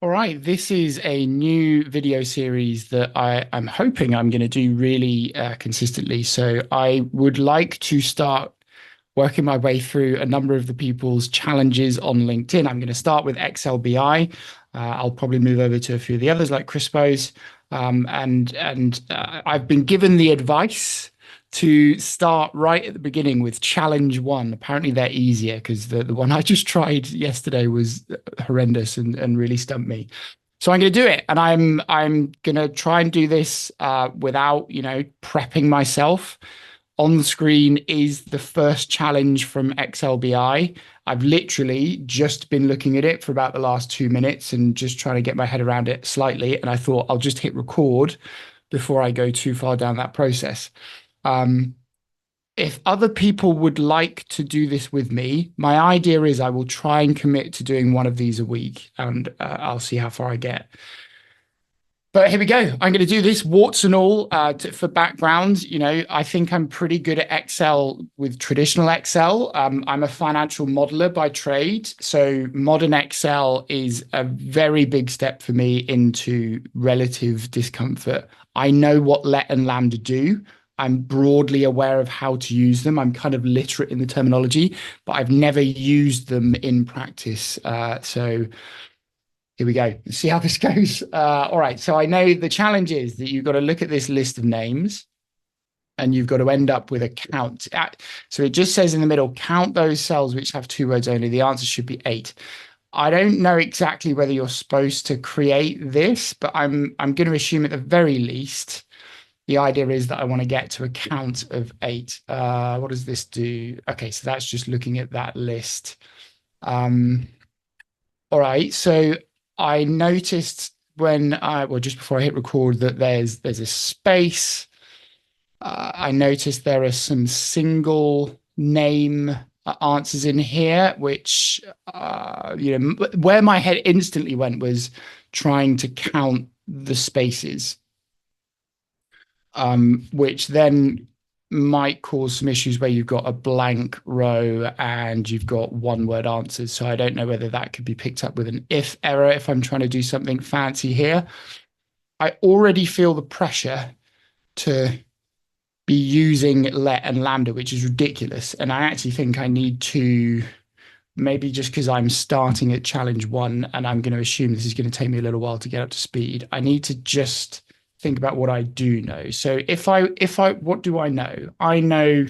All right, this is a new video series that I'm hoping I'm going to do really consistently. So I would like to start working my way through a number of the people's challenges on LinkedIn. I'm going to start with XLBI. I'll probably move over to a few of the others like Crispo's. I've been given the advice to start right at the beginning with challenge one. Apparently they're easier because the one I just tried yesterday was horrendous and really stumped me. So I'm going to do it, and I'm going to try and do this without prepping myself. On the screen is the first challenge from XLBI. I've literally just been looking at it for about the last 2 minutes and just trying to get my head around it slightly. And I thought I'll just hit record before I go too far down that process. Um, if other people would like to do this with me, my idea is I will try and commit to doing one of these a week, and I'll see how far I get. But here we go. I'm going to do this warts and all for background. I think I'm pretty good at Excel with traditional Excel. I'm a financial modeler by trade. So modern Excel is a very big step for me into relative discomfort. I know what let and lambda do. I'm broadly aware of how to use them. I'm kind of literate in the terminology, but I've never used them in practice. So here we go. Let's see how this goes. All right. So I know the challenge is that you've got to look at this list of names and you've got to end up with a count. So it just says in the middle, count those cells which have two words only. The answer should be 8. I don't know exactly whether you're supposed to create this, but I'm going to assume at the very least, the idea is that I want to get to a count of 8. What does this do? Okay, so that's just looking at that list. All right. So I noticed just before I hit record that there's a space. I noticed there are some single name answers in here, which where my head instantly went was trying to count the spaces, which then might cause some issues where you've got a blank row and you've got one word answers. So I don't know whether that could be picked up with an if error if I'm trying to do something fancy here. I already feel the pressure to be using let and lambda, which is ridiculous. And I actually think I need to, maybe just because I'm starting at challenge one and I'm going to assume this is going to take me a little while to get up to speed, I need to just think about what I do know. So what do I know? I know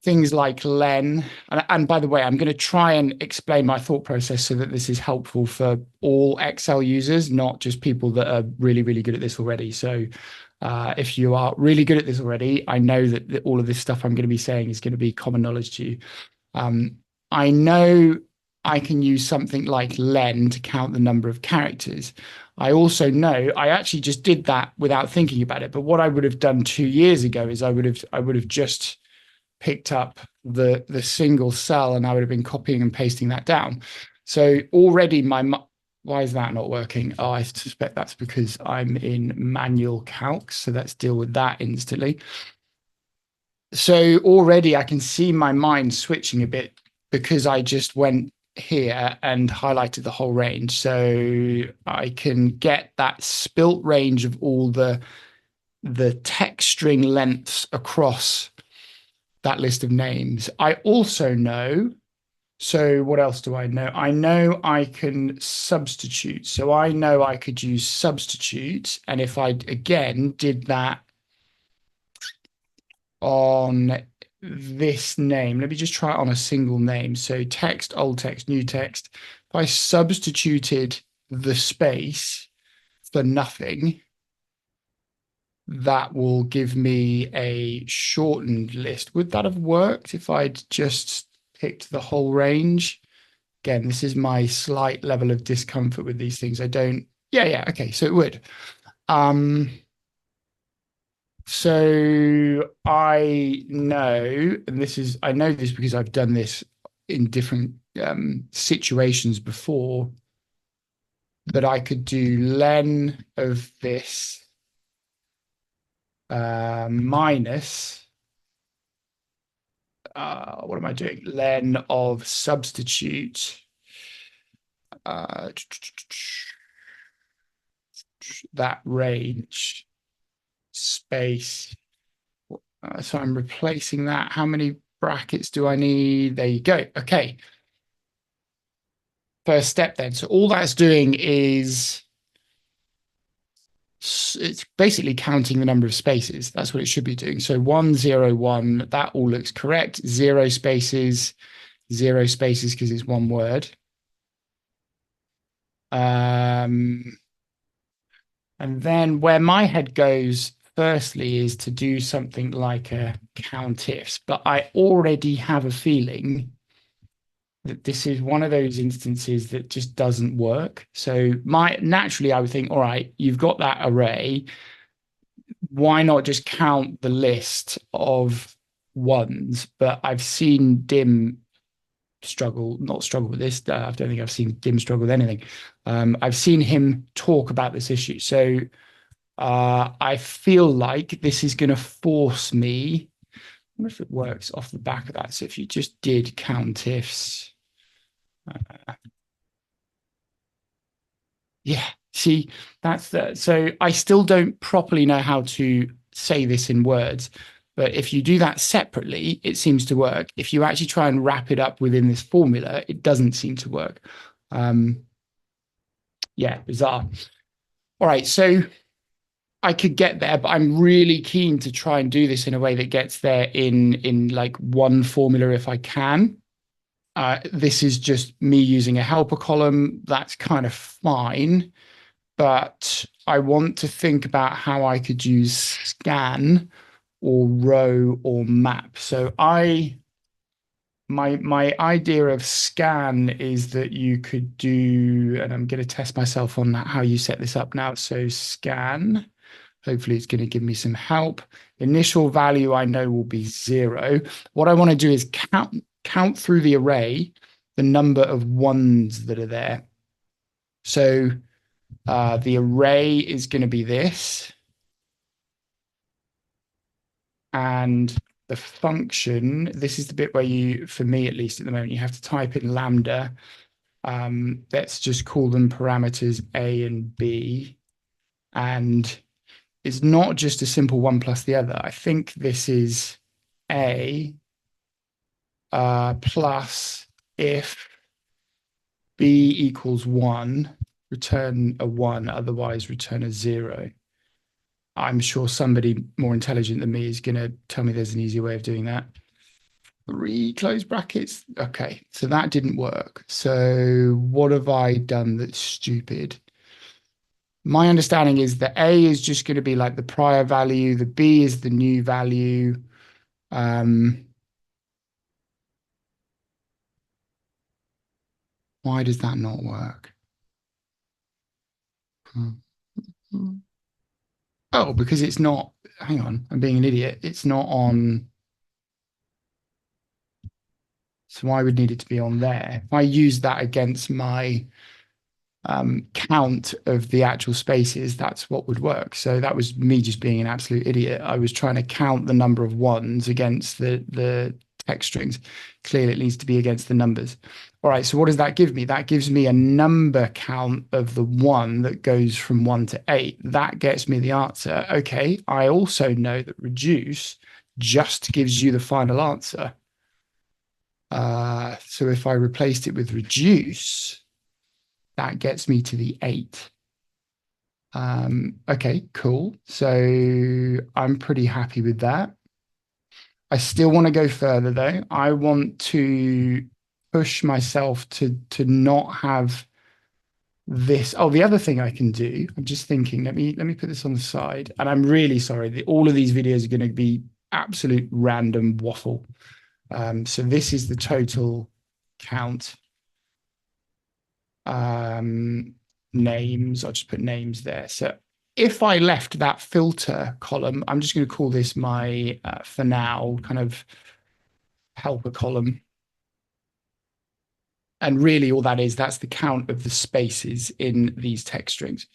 things like len, and by the way, I'm going to try and explain my thought process so that this is helpful for all Excel users, not just people that are really, really good at this already. So if you are really good at this already, I know that all of this stuff I'm going to be saying is going to be common knowledge to you. I know I can use something like len to count the number of characters. I also know I actually just did that without thinking about it. But what I would have done 2 years ago is I would have just picked up the single cell and I would have been copying and pasting that down. So already why is that not working? Oh, I suspect that's because I'm in manual calc. So let's deal with that instantly. So already I can see my mind switching a bit because I just went here and highlighted the whole range. So I can get that spilt range of all the text string lengths across that list of names. I also know, so what else do I know? I know I can substitute. So I know I could use substitute. And if I, again, did that on this name. Let me just try it on a single name. So text, old text, new text. If I substituted the space for nothing, that will give me a shortened list. Would that have worked if I'd just picked the whole range? Again, this is my slight level of discomfort with these things. Yeah, okay, so it would. So I know, and I know this because I've done this in different situations before, that I could do len of this minus, what am I doing? Len of substitute. that range space. So I'm replacing that. How many brackets do I need? There you go. Okay. First step then. So all that's doing is it's basically counting the number of spaces. That's what it should be doing. So 1, 0, 1, that all looks correct. Zero spaces because it's one word. And then where my head goes firstly is to do something like a count ifs, but I already have a feeling that this is one of those instances that just doesn't work. So naturally I would think, all right, you've got that array. Why not just count the list of ones? But I've seen Dim not struggle with this. I don't think I've seen Dim struggle with anything. I've seen him talk about this issue. So I feel like this is going to force me. I wonder if it works off the back of that. So if you just did count ifs. Yeah, see, so I still don't properly know how to say this in words, but if you do that separately, it seems to work. If you actually try and wrap it up within this formula, it doesn't seem to work. Yeah, bizarre. All right, so I could get there, but I'm really keen to try and do this in a way that gets there in like one formula if I can. This is just me using a helper column. That's kind of fine. But I want to think about how I could use scan or row or map. So my idea of scan is that you could do, and I'm going to test myself on how you set this up now. So scan, hopefully it's going to give me some help. Initial value I know will be 0. What I want to do is count through the array the number of ones that are there. So the array is going to be this. And the function, this is the bit where you, for me at least at the moment, you have to type in lambda. Let's just call them parameters A and B. And it's not just a simple one plus the other. I think this is A plus if B equals 1, return a 1, otherwise return a 0. I'm sure somebody more intelligent than me is going to tell me there's an easier way of doing that. 3 close brackets. Okay, so that didn't work. So what have I done that's stupid? My understanding is the A is just going to be like the prior value. The B is the new value. Why does that not work? Oh, because it's not, hang on, I'm being an idiot. It's not on, so I would need it to be on there. If I use that against my count of the actual spaces, that's what would work. So that was me just being an absolute idiot. I was trying to count the number of ones against the text strings. Clearly, it needs to be against the numbers. All right, so what does that give me? That gives me a number count of the 1 that goes from 1 to 8. That gets me the answer. Okay, I also know that reduce just gives you the final answer. So if I replaced it with reduce, that gets me to the 8. Okay, cool. So I'm pretty happy with that. I still want to go further though. I want to push myself to not have this. Oh, the other thing I can do, I'm just thinking, let me put this on the side. And I'm really sorry. All of these videos are going to be absolute random waffle. So this is the total count. Names, I'll just put names there. So if I left that filter column, I'm just going to call this my, for now, kind of helper column. And really all that is, that's the count of the spaces in these text strings.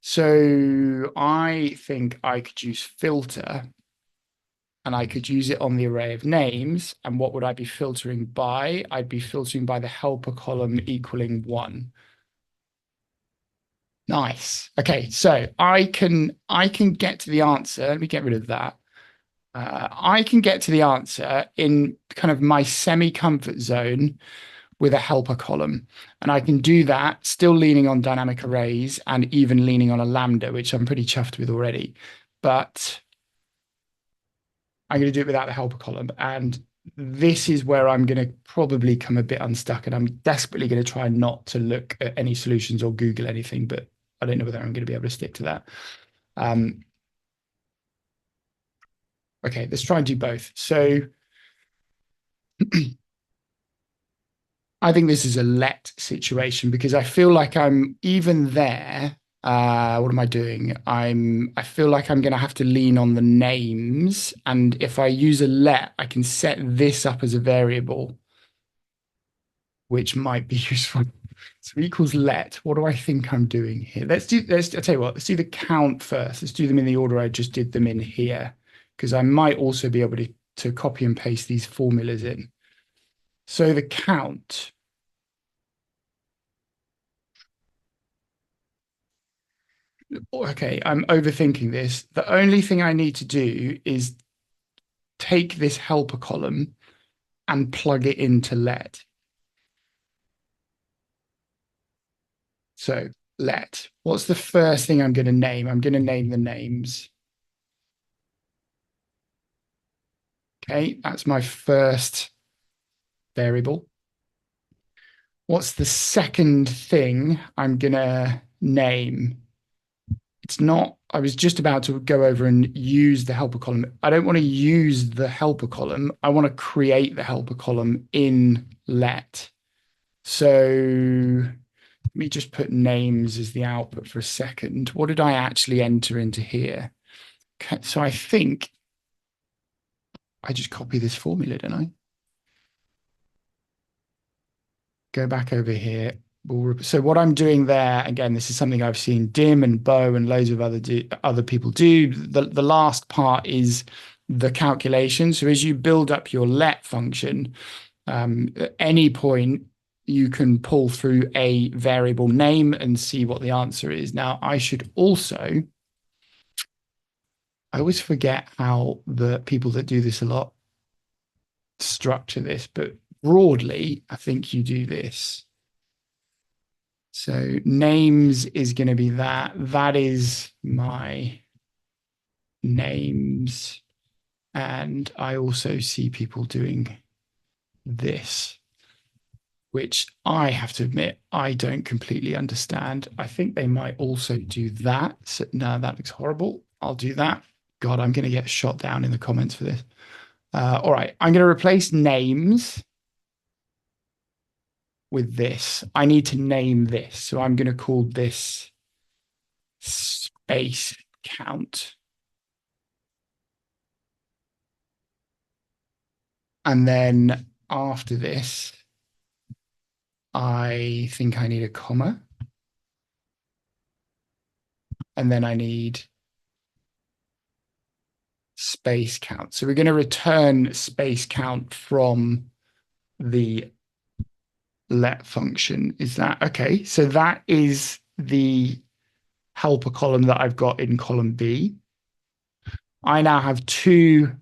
So I think I could use filter and I could use it on the array of names. And what would I be filtering by? I'd be filtering by the helper column equaling 1. Nice. Okay, so I can get to the answer. Let me get rid of that. I can get to the answer in kind of my semi-comfort zone with a helper column. And I can do that still leaning on dynamic arrays and even leaning on a lambda, which I'm pretty chuffed with already. But I'm going to do it without the helper column. And this is where I'm going to probably come a bit unstuck. And I'm desperately going to try not to look at any solutions or Google anything, but I don't know whether I'm going to be able to stick to that. Okay, let's try and do both. So I think this is a let situation because I feel like I'm even there. What am I doing? I feel like I'm going to have to lean on the names. And if I use a let, I can set this up as a variable, which might be useful. So equals let. What do I think I'm doing here? I'll tell you what, let's do the count first. Let's do them in the order I just did them in here, because I might also be able to copy and paste these formulas in. So the count. Okay, I'm overthinking this. The only thing I need to do is take this helper column and plug it into let. So let. What's the first thing I'm going to name? I'm going to name the names. Okay, that's my first variable. What's the second thing I'm going to name? It's not, I was just about to go over and use the helper column. I don't want to use the helper column. I want to create the helper column in let. So let me just put names as the output for a second. What did I actually enter into here? Okay, so I think I just copy this formula, don't I? Go back over here. So what I'm doing there, again, this is something I've seen Dim and Bo and loads of other people do. The last part is the calculation. So as you build up your let function, at any point, you can pull through a variable name and see what the answer is. Now, I always forget how the people that do this a lot structure this, but broadly, I think you do this. So names is going to be that. That is my names. And I also see people doing this, which I have to admit, I don't completely understand. I think they might also do that. So, no, that looks horrible. I'll do that. God, I'm going to get shot down in the comments for this. All right, I'm going to replace names with this. I need to name this. So I'm going to call this space count. And then after this, I think I need a comma. And then I need space count. So we're going to return space count from the let function. Is that okay? So that is the helper column that I've got in column B. I now have two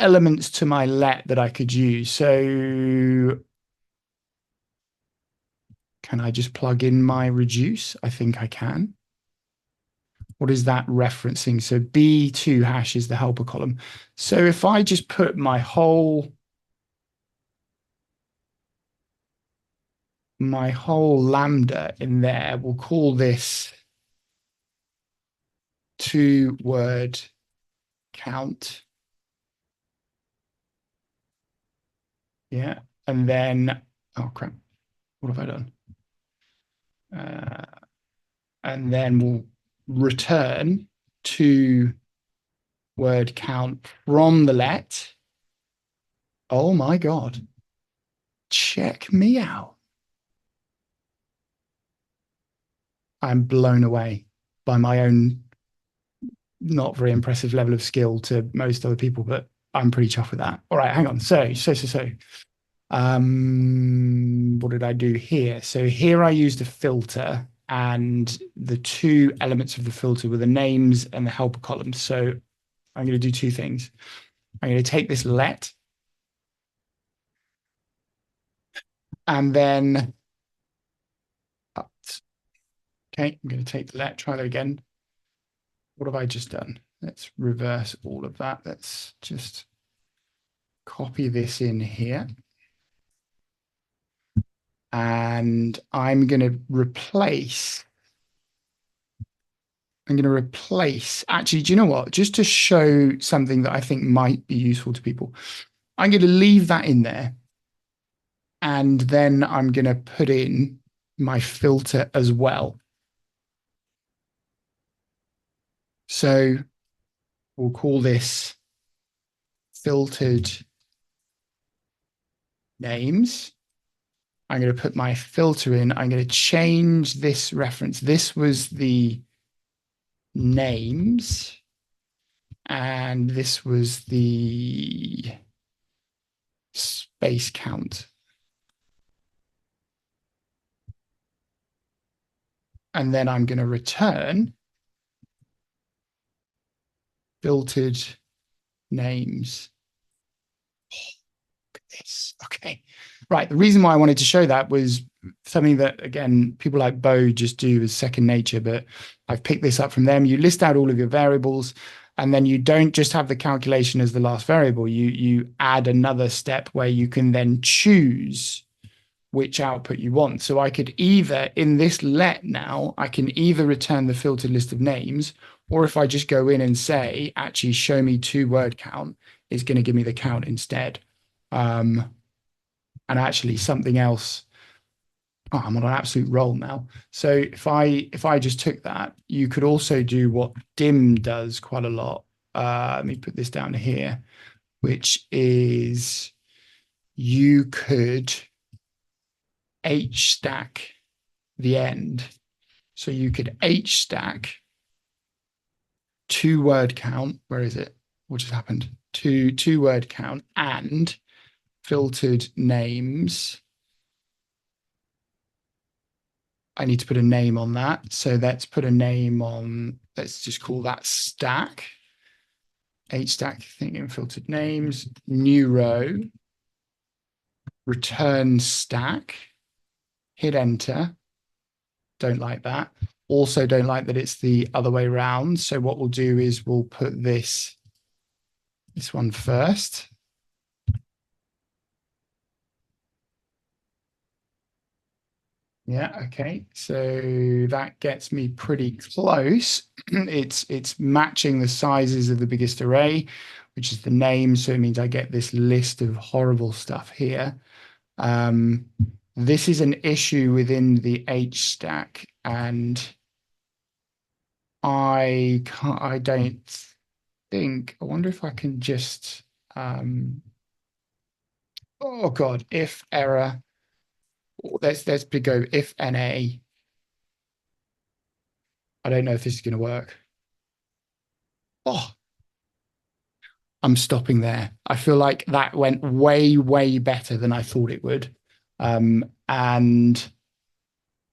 elements to my let that I could use. So can I just plug in my reduce? I think I can. What is that referencing? So B2 hash is the helper column. So if I just put my whole lambda in there, we'll call this 2-word count. Yeah. And then, oh crap, what have I done? And then we'll return 2-word count from the let. Oh my God. Check me out. I'm blown away by my own not very impressive level of skill to most other people, but I'm pretty chuffed with that. All right, hang on. So. What did I do here? So here I used a filter. and the two elements of the filter were the names and the helper columns. So I'm going to do two things. I'm going to take this let, and then, okay, I'm going to take the let, try that again. What have I just done? Let's reverse all of that. Let's just copy this in here. And I'm going to replace, actually, do you know what? Just to show something that I think might be useful to people, I'm going to leave that in there. And then I'm going to put in my filter as well. So we'll call this filtered names. I'm going to put my filter in. I'm going to change this reference. This was the names, and this was the space count. And then I'm going to return filtered names. Okay. Right. The reason why I wanted to show that was something that, again, people like Bo just do as second nature, but I've picked this up from them. You list out all of your variables, and then you don't just have the calculation as the last variable. You add another step where you can then choose which output you want. So I could either, in this let now, I can either return the filtered list of names, or if I just go in and say, actually show me two word count, it's going to give me the count instead. And actually something else, oh, I'm on an absolute roll now. So if I just took that, you could also do what dim does quite a lot. Let me put this down here, which is you could H stack the end. So you could H stack two word count. Where is it? What just happened? Two word count and filtered names. I need to put a name on that. So let's put a name on, let's just call that stack. H stack thinking filtered names, new row, return stack, hit enter. Don't like that. Also don't like that it's the other way around. So what we'll do is we'll put this one first. Yeah, okay. So that gets me pretty close. It's matching the sizes of the biggest array, which is the name. So it means I get this list of horrible stuff here. This is an issue within the H stack, and I don't think, I wonder if I can just, oh God, if error, let's go if NA. I don't know if this is going to work. Oh, I'm stopping there. I feel like that went way, way better than I thought it would. And do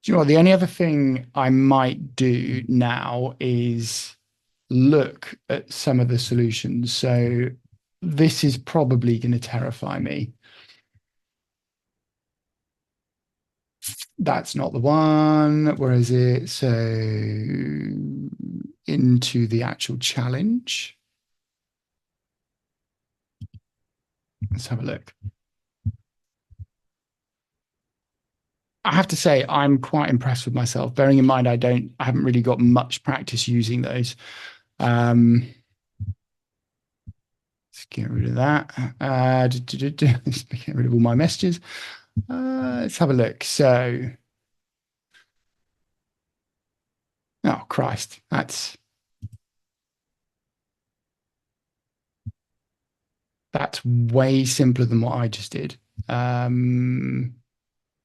you know what? The only other thing I might do now is look at some of the solutions. So this is probably going to terrify me. That's not the one. Where is it? So into the actual challenge. Let's have a look. I have to say, I'm quite impressed with myself, bearing in mind I haven't really got much practice using those. Let's get rid of that. Let's get rid of all my messages. Let's have a look. So, oh Christ, that's way simpler than what I just did.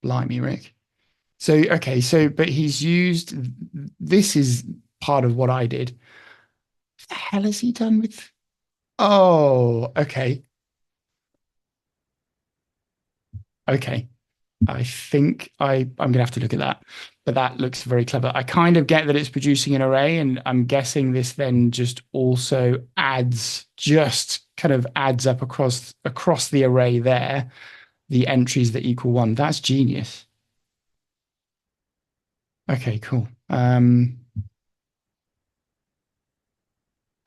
Blimey, Rick. So, okay, so, but he's used, this is part of what I did. What the hell has he done with, oh, okay. Okay. I think I'm gonna have to look at that, but that looks very clever. I kind of get that it's producing an array, and I'm guessing this then just also adds, just kind of adds up across the array there, the entries that equal one. That's genius. Okay, cool.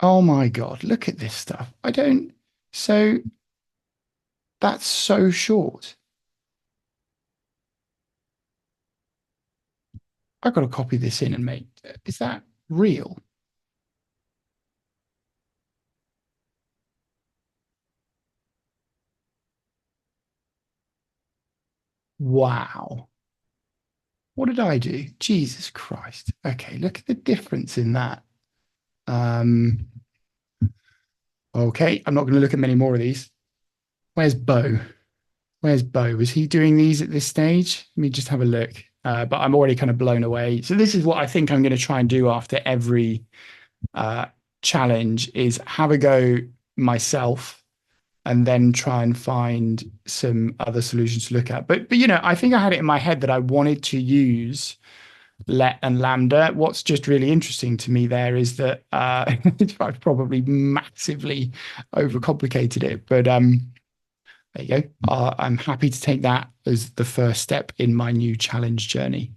Oh my God, look at this stuff. I don't, so that's so short. I've got to copy this in and make, is that real? Wow. What did I do? Jesus Christ. Okay, look at the difference in that. Um, okay, I'm not going to look at many more of these. Where's Bo? Where's Bo? Was he doing these at this stage? Let me just have a look. But I'm already kind of blown away. So this is what I think I'm going to try and do after every uh, challenge is have a go myself and then try and find some other solutions to look at. But I think I had it in my head that I wanted to use let and lambda. What's just really interesting to me there is that I've probably massively overcomplicated it. But there you go. I'm happy to take that as the first step in my new challenge journey.